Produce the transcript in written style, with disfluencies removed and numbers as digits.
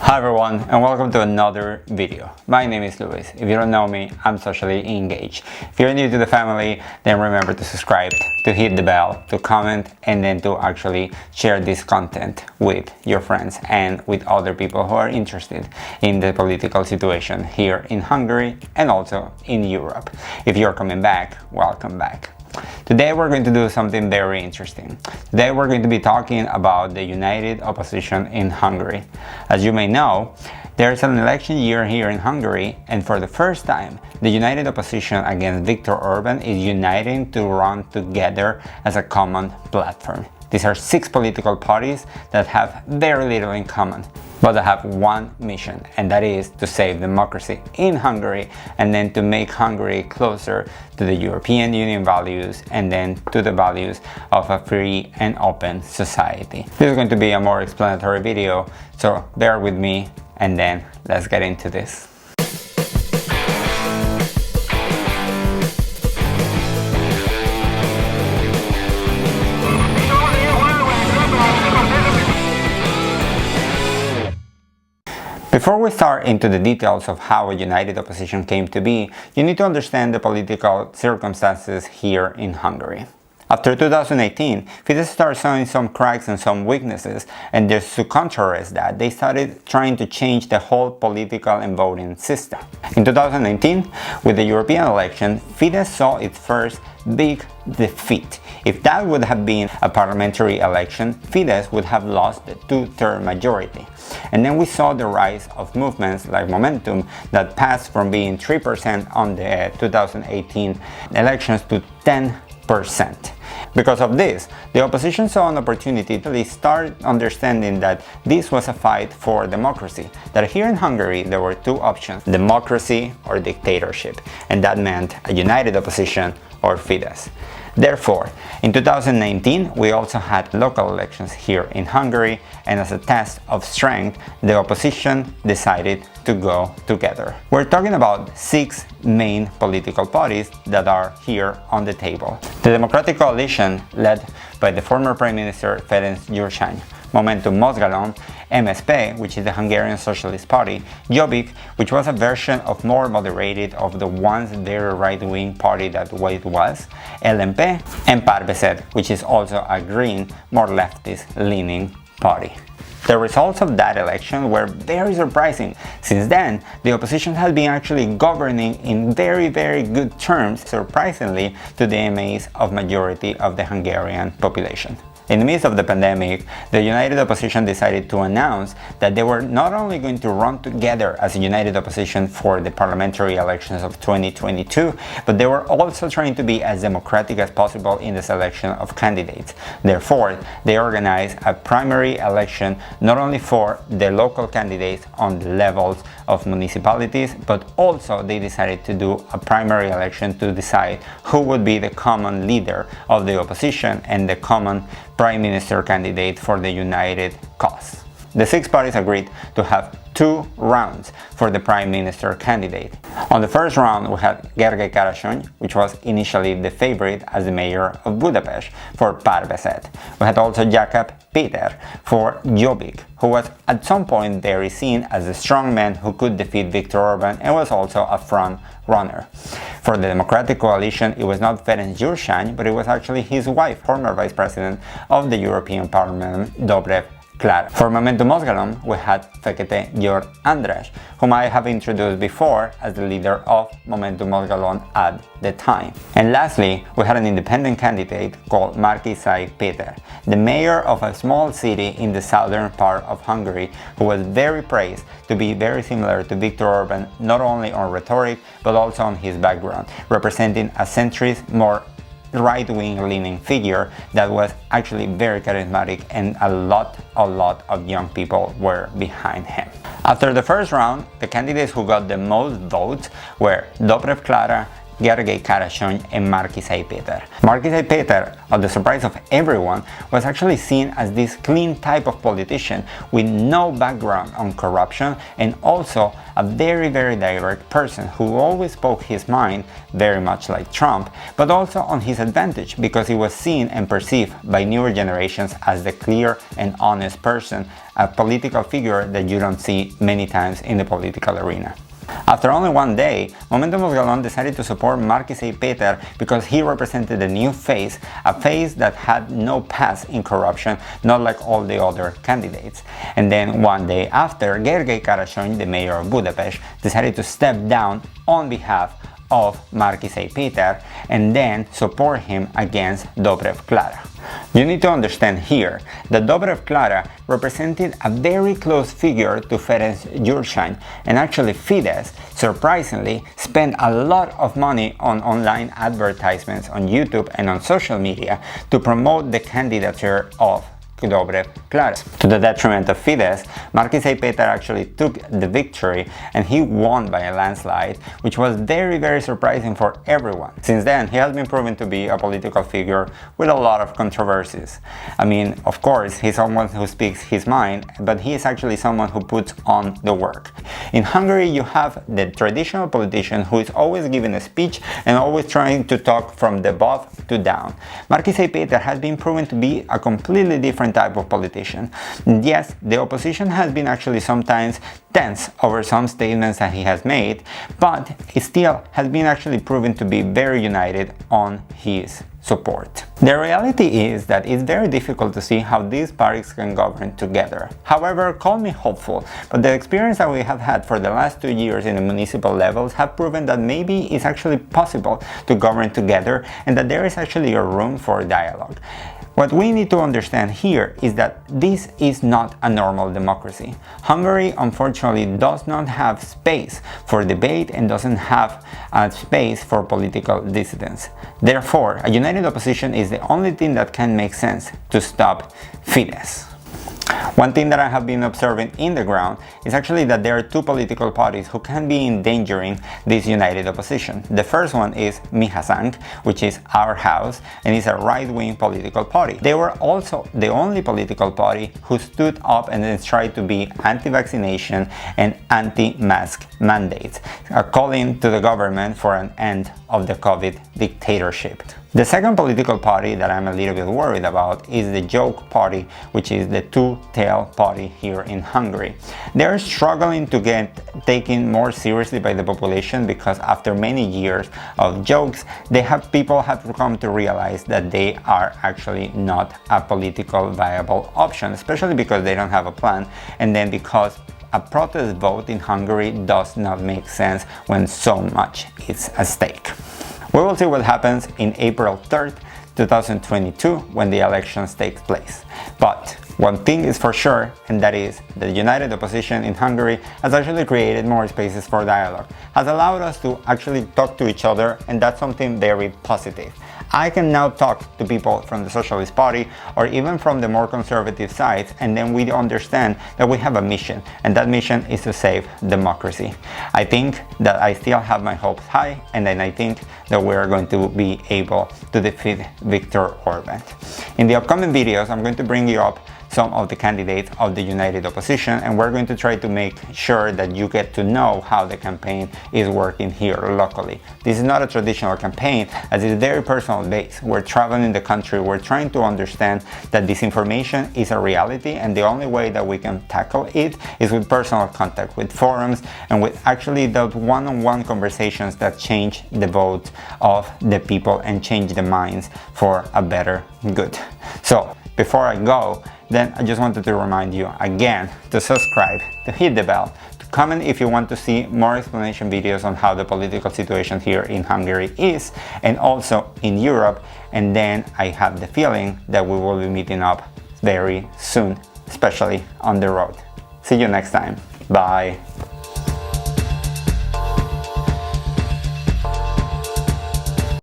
Hi everyone, and welcome to another video. My name is Luis. If you don't know me, I'm socially engaged. If you're new to the family, then remember to subscribe, to hit the bell, to comment, and then to actually share this content with your friends and with other people who are interested in the political situation here in Hungary and also in Europe. If you're coming back, welcome back. Today we're going to do something very interesting. Today we're going to be talking about the United Opposition in Hungary. As you may know, there's an election year here in Hungary, and for the first time, the United Opposition against Viktor Orban is uniting to run together as a common platform. These are 6 political parties that have very little in common, but they have one mission, and that is to save democracy in Hungary and then to make Hungary closer to the European Union values and then to the values of a free and open society. This is going to be a more explanatory video, so bear with me and then let's get into this. Before we start into the details of how a united opposition came to be, you need to understand the political circumstances here in Hungary. After 2018, Fidesz started showing some cracks and some weaknesses, and just to contrast that, they started trying to change the whole political and voting system. In 2019, with the European election, Fidesz saw its first big defeat. If that would have been a parliamentary election, Fidesz would have lost the 2/3 majority. And then we saw the rise of movements like Momentum that passed from being 3% on the 2018 elections to 10%. Because of this, the opposition saw an opportunity to start understanding that this was a fight for democracy, that here in Hungary there were 2 options, democracy or dictatorship, and that meant a united opposition or Fidesz. Therefore, in 2019, we also had local elections here in Hungary, and as a test of strength, the opposition decided to go together. We're talking about 6 main political parties that are here on the table. The Democratic Coalition, led by the former Prime Minister Ferenc Gyurcsány, Momentum Mozgalom, MSP, which is the Hungarian Socialist Party, Jobbik, which was a version of more moderated of the once very right-wing party that it was, LMP, and Párbeszéd, which is also a green, more leftist-leaning party. The results of that election were very surprising. Since then, the opposition has been actually governing in very good terms, surprisingly to the amaze of majority of the Hungarian population. In the midst of the pandemic, the United Opposition decided to announce that they were not only going to run together as a united opposition for the parliamentary elections of 2022, but they were also trying to be as democratic as possible in the selection of candidates. Therefore, they organized a primary election not only for the local candidates on the levels of municipalities, but also they decided to do a primary election to decide who would be the common leader of the opposition and the common Prime Minister candidate for the united cause. The 6 parties agreed to have 2 rounds for the Prime Minister candidate. On the first round, we had Gergely Karácsony, which was initially the favorite as the mayor of Budapest for Párbeszéd. We had also Jakab Péter for Jobbik, who was at some point very seen as a strong man who could defeat Viktor Orban and was also a front runner. For the Democratic Coalition, it was not Ferenc Gyurcsány, but it was actually his wife, former Vice President of the European Parliament, Dobrev Klára. For Momentum Mozgalom, we had Fekete György András, whom I have introduced before as the leader of Momentum Mozgalom at the time. And lastly, we had an independent candidate called Márki-Zay Péter, the mayor of a small city in the southern part of Hungary, who was very praised to be very similar to Viktor Orban, not only on rhetoric, but also on his background, representing a centrist, more right-wing leaning figure that was actually very charismatic, and a lot of young people were behind him. After the first round, the candidates who got the most votes were Dobrev Klára, Gergely Karasony and Markizai Péter. Markizai Péter, of the surprise of everyone, was actually seen as this clean type of politician with no background on corruption and also a very direct person who always spoke his mind, very much like Trump, but also on his advantage because he was seen and perceived by newer generations as the clear and honest person, a political figure that you don't see many times in the political arena. After only one day, Momentum of Galon decided to support Markizai Péter because he represented a new face, a face that had no past in corruption, not like all the other candidates. And then one day after, Gergely Karasony, the mayor of Budapest, decided to step down on behalf of Markizai Péter and then support him against Dobrev Klara. You need to understand here that Dobrev Klara represented a very close figure to Ferenc Gyurcsány, and actually Fidesz, surprisingly, spent a lot of money on online advertisements on YouTube and on social media to promote the candidature of Dobrev Klara. To the detriment of Fidesz, Markizai Péter actually took the victory and he won by a landslide, which was very surprising for everyone. Since then, he has been proven to be a political figure with a lot of controversies. I mean, of course, he's someone who speaks his mind, but he is actually someone who puts on the work. In Hungary, you have the traditional politician who is always giving a speech and always trying to talk from the above to down. Markizai Péter has been proven to be a completely different type of politician. And yes, the opposition has been actually sometimes tense over some statements that he has made, but he still has been actually proven to be very united on his support. The reality is that it's very difficult to see how these parties can govern together. However, call me hopeful, but the experience that we have had for the last 2 years in the municipal levels have proven that maybe it's actually possible to govern together and that there is actually a room for dialogue. What we need to understand here is that this is not a normal democracy. Hungary, unfortunately, does not have space for debate and doesn't have a space for political dissidents. Therefore, a united opposition is the only thing that can make sense to stop Fidesz. One thing that I have been observing in the ground is actually that there are two political parties who can be endangering this united opposition. The first one is Mi Hazánk, which is Our House, and is a right-wing political party. They were also the only political party who stood up and then tried to be anti-vaccination and anti-mask mandates, calling to the government for an end of the COVID dictatorship. The second political party that I'm a little bit worried about is the joke party, which is the two-tail party here in Hungary. They're struggling to get taken more seriously by the population because after many years of jokes, people have come to realize that they are actually not a political viable option, especially because they don't have a plan, and then because a protest vote in Hungary does not make sense when so much is at stake. We will see what happens in April 3rd, 2022 when the elections take place. But one thing is for sure, and that is the united opposition in Hungary has actually created more spaces for dialogue, has allowed us to actually talk to each other, and that's something very positive. I can now talk to people from the Socialist Party or even from the more conservative sides, and then we understand that we have a mission, and that mission is to save democracy. I think that I still have my hopes high, and then I think that we are going to be able to defeat Viktor Orban. In the upcoming videos, I'm going to bring you up some of the candidates of the United Opposition, and we're going to try to make sure that you get to know how the campaign is working here locally. This is not a traditional campaign, as it's very personal based. We're traveling the country, we're trying to understand that disinformation is a reality, and the only way that we can tackle it is with personal contact, with forums, and with actually those one-on-one conversations that change the vote of the people and change the minds for a better good. So, before I go, then I just wanted to remind you again to subscribe, to hit the bell, to comment if you want to see more explanation videos on how the political situation here in Hungary is and also in Europe, and then I have the feeling that we will be meeting up very soon, especially on the road. See you next time. Bye.